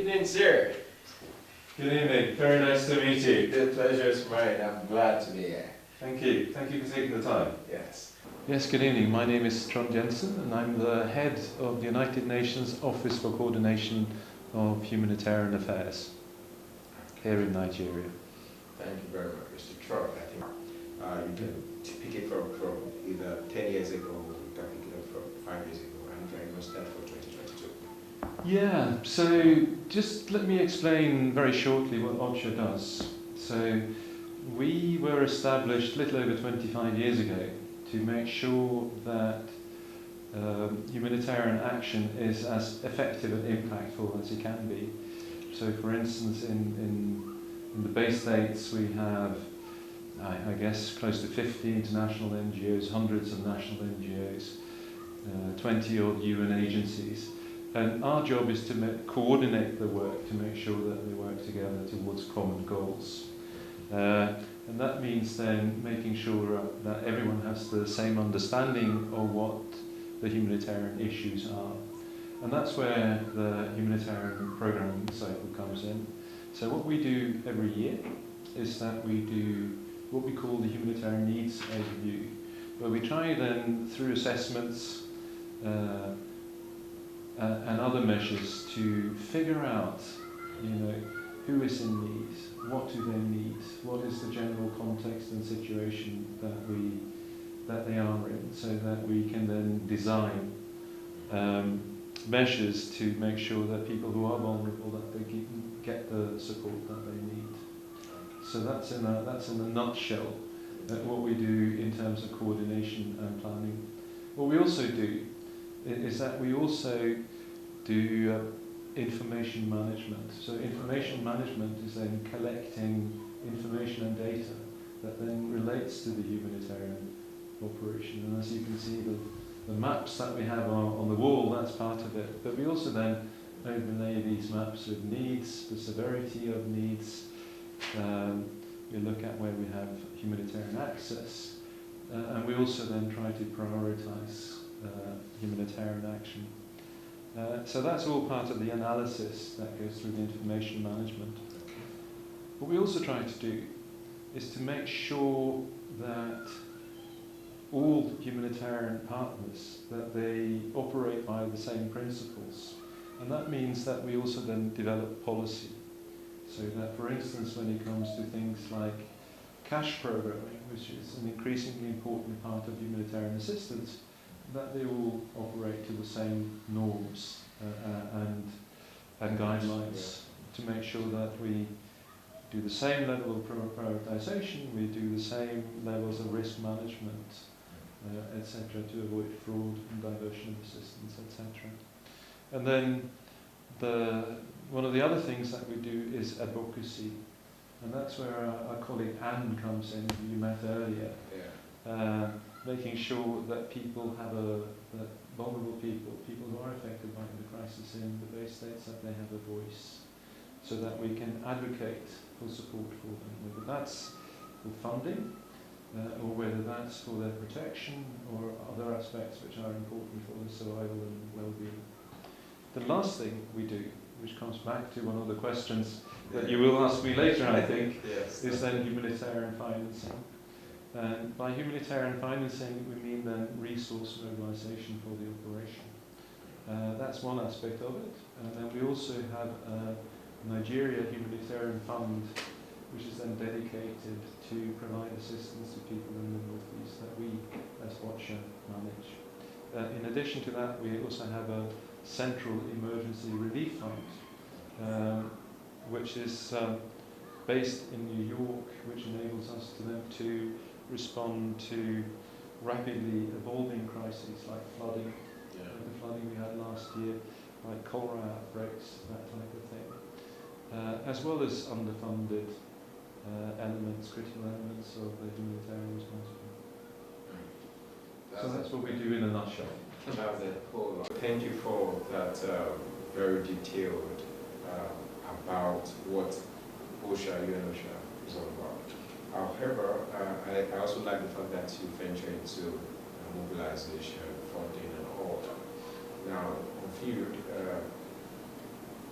evening, sir. Good evening. Very nice to meet you. The pleasure is mine. I'm glad to be here. Thank you. Thank you for taking the time. Yes. Yes, good evening. My name is Trond Jasen and I'm the head of the United Nations Office for Coordination of Humanitarian Affairs here in Nigeria. Thank you very much, Mr. Trond. I think you can pick it from either 10 years ago, or you can pick it up from 5 years ago, and you can even start for 2022. Yeah, so just let me explain very shortly what OCHA does. So we were established a little over 25 years ago to make sure that humanitarian action is as effective and impactful as it can be. So for instance, in the Bay States we have, I guess, close to 50 international NGOs, hundreds of national NGOs, 20 odd UN agencies. And our job is to coordinate the work to make sure that they work together towards common goals. And that means then making sure that everyone has the same understanding of what the humanitarian issues are. And that's where the humanitarian program cycle comes in. So what we do every year is that we do what we call the humanitarian needs overview, where we try then through assessments and other measures to figure out, who is in need, what do they need, what is the general context and situation that they are in, so that we can then design measures to make sure that people who are vulnerable, that they get the support that they need. So that's in a nutshell what we do in terms of coordination and planning. What we also do is that we also do information management. So information management is then collecting information and data that then relates to the humanitarian operation. And as you can see, the maps that we have on the wall, that's part of it. But we also then overlay these maps with needs, the severity of needs. We look at where we have humanitarian access. And we also then try to prioritize humanitarian action. So that's all part of the analysis that goes through the information management. What we also try to do is to make sure that all humanitarian partners, that they operate by the same principles. And that means that we also then develop policy. So that, for instance, when it comes to things like cash programming, which is an increasingly important part of humanitarian assistance, that they all operate to the same norms and guidelines to make sure that we do the same level of prioritization, we do the same levels of risk management, etc., to avoid fraud and diversion of assistance, etc. And then one of the other things that we do is advocacy, and that's where our colleague Anne comes in, who you met earlier. Yeah. Making sure that people have that vulnerable people who are affected by the crisis in the Bay States, that they have a voice, so that we can advocate for support for them, whether that's for funding, or whether that's for their protection, or other aspects which are important for their survival and well-being. The last thing we do, which comes back to one of the questions that you will ask me later, I think, yes, is then humanitarian financing. And by humanitarian financing, we mean then resource mobilization for the operation. That's one aspect of it. And then we also have a Nigeria Humanitarian Fund, which is then dedicated to provide assistance to people in the northeast that we, as OCHA, manage. In addition to that, we also have a Central Emergency Relief Fund, which is based in New York, which enables us to respond to rapidly evolving crises like flooding, like the flooding we had last year, like cholera outbreaks, that type of thing, as well as underfunded critical elements of the humanitarian response. So that's what we do in a nutshell. That's a whole lot. Thank you for that very detailed about what OCHA, UN-OCHA is all about. However, I also like the fact that you venture into mobilization, funding, and all that. Now, on field,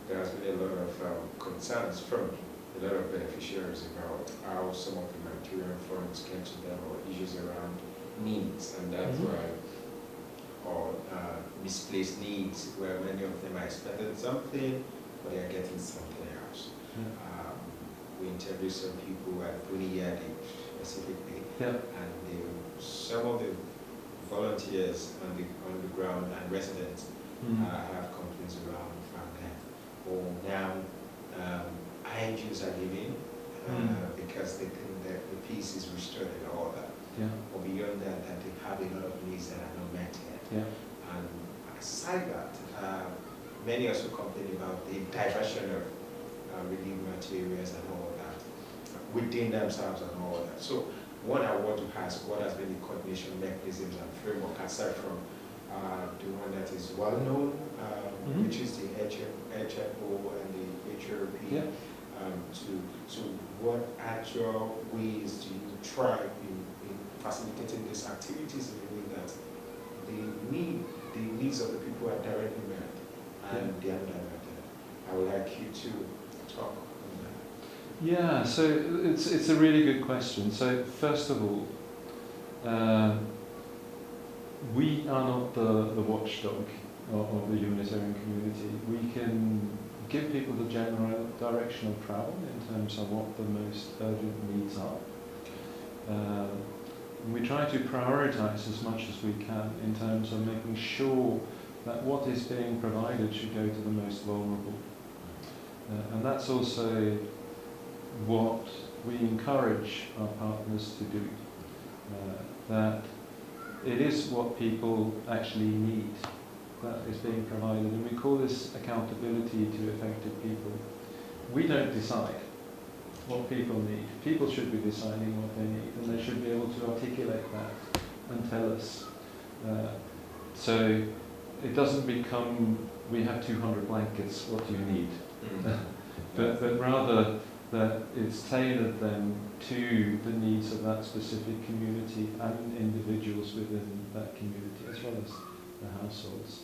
there has been a lot of concerns from a lot of beneficiaries about how some of the humanitarian funds came to them, or issues around needs, and that's why, or misplaced needs, where many of them are expecting something, but they are getting something else. We interviewed some people at Buniyadi specifically, and some of the volunteers on the ground and residents have complaints around from them. Or now INGOs are giving because they think that the peace is restored and all that. Or beyond that, that they have a lot of needs that are not met yet. And aside that, many also complain about the diversion of relief materials and all that within themselves and all that. So what I want to ask, what has been the coordination mechanisms and framework aside from the one that is well known, which is the HMO and the HRP, so what actual ways do you try in facilitating these activities in a way that the needs of the people are directly met and they are not diverted? I would like you to talk on that. Yeah, so it's a really good question. So first of all, we are not the watchdog of the humanitarian community. We can give people the general direction of travel in terms of what the most urgent needs are. We try to prioritize as much as we can in terms of making sure that what is being provided should go to the most vulnerable. And that's also what we encourage our partners to do. That it is what people actually need that is being provided, and we call this accountability to affected people. We don't decide what people need. People should be deciding what they need, and they should be able to articulate that and tell us. So it doesn't become, we have 200 blankets, what do you need? but rather that it's tailored then to the needs of that specific community and individuals within that community, as well as the households.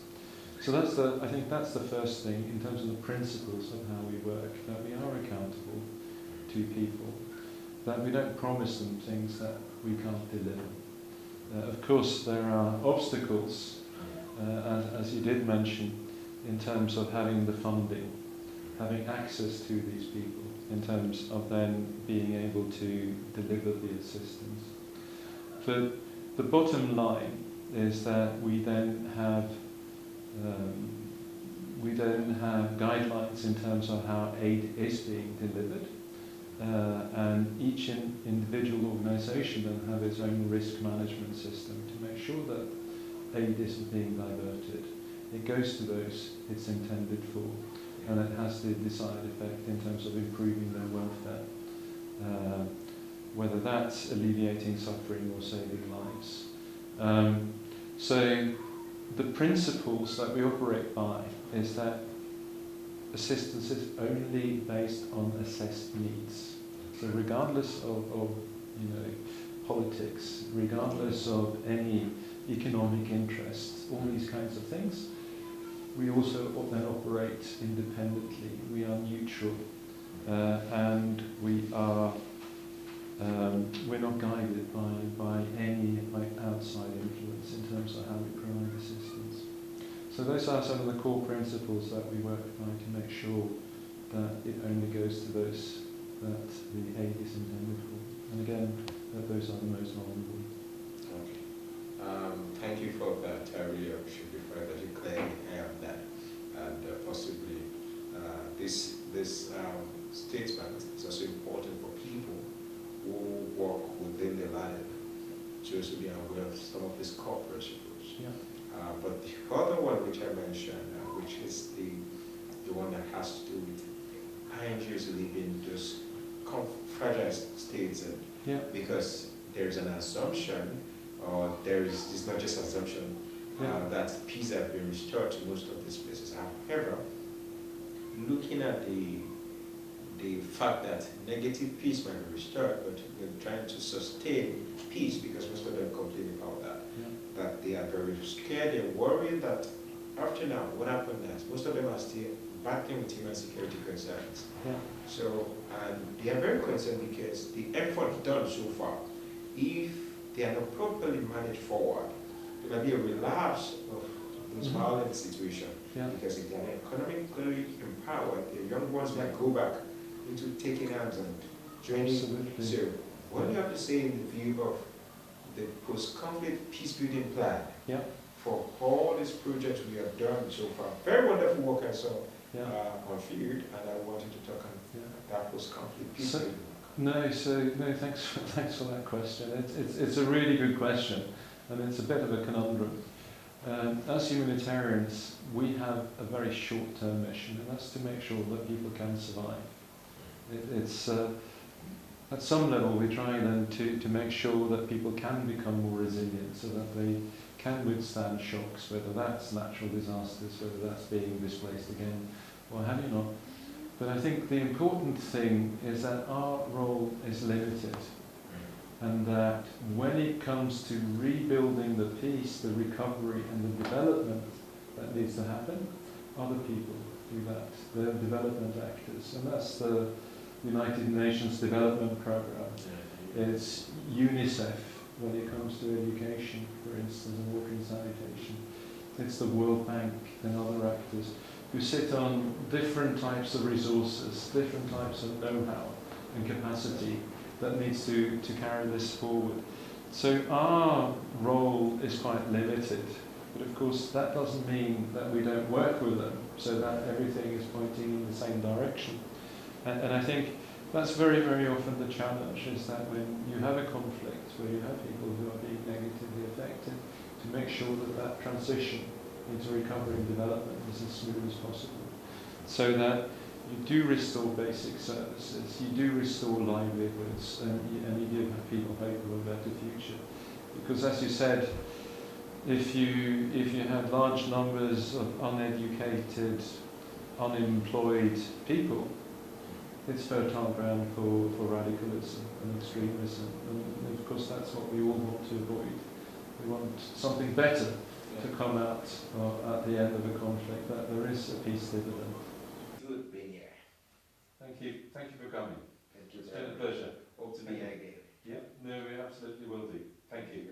So I think that's the first thing in terms of the principles of how we work, that we are accountable to people, that we don't promise them things that we can't deliver. Of course, there are obstacles, as you did mention, in terms of having the funding, having access to these people, in terms of then being able to deliver the assistance. But the bottom line is that we then have guidelines in terms of how aid is being delivered, and each individual organisation then have its own risk management system to make sure that aid isn't being diverted. It goes to those it's intended for, and it has the desired effect in terms of improving their welfare, whether that's alleviating suffering or saving lives. So the principles that we operate by is that assistance is only based on assessed needs. So regardless of politics, regardless of any economic interests, all these kinds of things, we also then operate independently. We are neutral, and we're not guided by any outside influence in terms of how we provide assistance. So those are some of the core principles that we work by to make sure that it only goes to those that the aid is intended for. And again, that those are the most vulnerable. Okay. Thank you for that. I really appreciate the fact that you clearly have that. And possibly this statement is also important for people who work within the line to also be aware of some of these core principles. But the other one which I mentioned, which is the one that has to do with INGOs live in those fragile states, because there is an assumption, or it's not just assumption, that peace has been restored to most of these places. However, looking at the fact that negative peace might be restored, but we're trying to sustain peace, because most of them complain about that, that they are very scared and worried that after now, what happened next? Most of them are still battling with human security concerns. Yeah. So, and they are very concerned because the effort done so far, if they are not properly managed forward, there might be a relapse of those violent situation. Yeah. Because if they are economically empowered, the young ones might go back into taking arms and joining. Absolutely. So, what do you have to say in the view of the post-conflict peace-building plan? Yeah. For all these projects we have done so far? Very wonderful work I saw on field, and I wanted to talk on that post-conflict peace-building. Thanks for that question. It's a really good question, and it's a bit of a conundrum. As humanitarians, we have a very short-term mission, and that's to make sure that people can survive. It's at some level we're trying then to make sure that people can become more resilient, so that they can withstand shocks, whether that's natural disasters, whether that's being displaced again, or have you not. But I think the important thing is that our role is limited, and that when it comes to rebuilding the peace, the recovery and the development that needs to happen, other people do that. They're development actors, and that's the United Nations Development Programme. It's UNICEF when it comes to education, for instance, and water and sanitation. It's the World Bank and other actors who sit on different types of resources, different types of know-how and capacity that needs to carry this forward. So our role is quite limited, but of course that doesn't mean that we don't work with them so that everything is pointing in the same direction. And I think that's very, very often the challenge, is that when you have a conflict where you have people who are being negatively affected, to make sure that that transition into recovery and development is as smooth as possible, so that you do restore basic services, you do restore livelihoods, and you do have people hope of a better future. Because as you said, if you have large numbers of uneducated, unemployed people, it's fertile ground for radicalism and extremism. And of course that's what we all want to avoid. We want something better to come out at the end of a conflict, that there is a peace dividend. Good being here. Thank you for coming. Thank you. It's been a pleasure. Hope to be here again. Yeah, no, we absolutely will do. Thank you.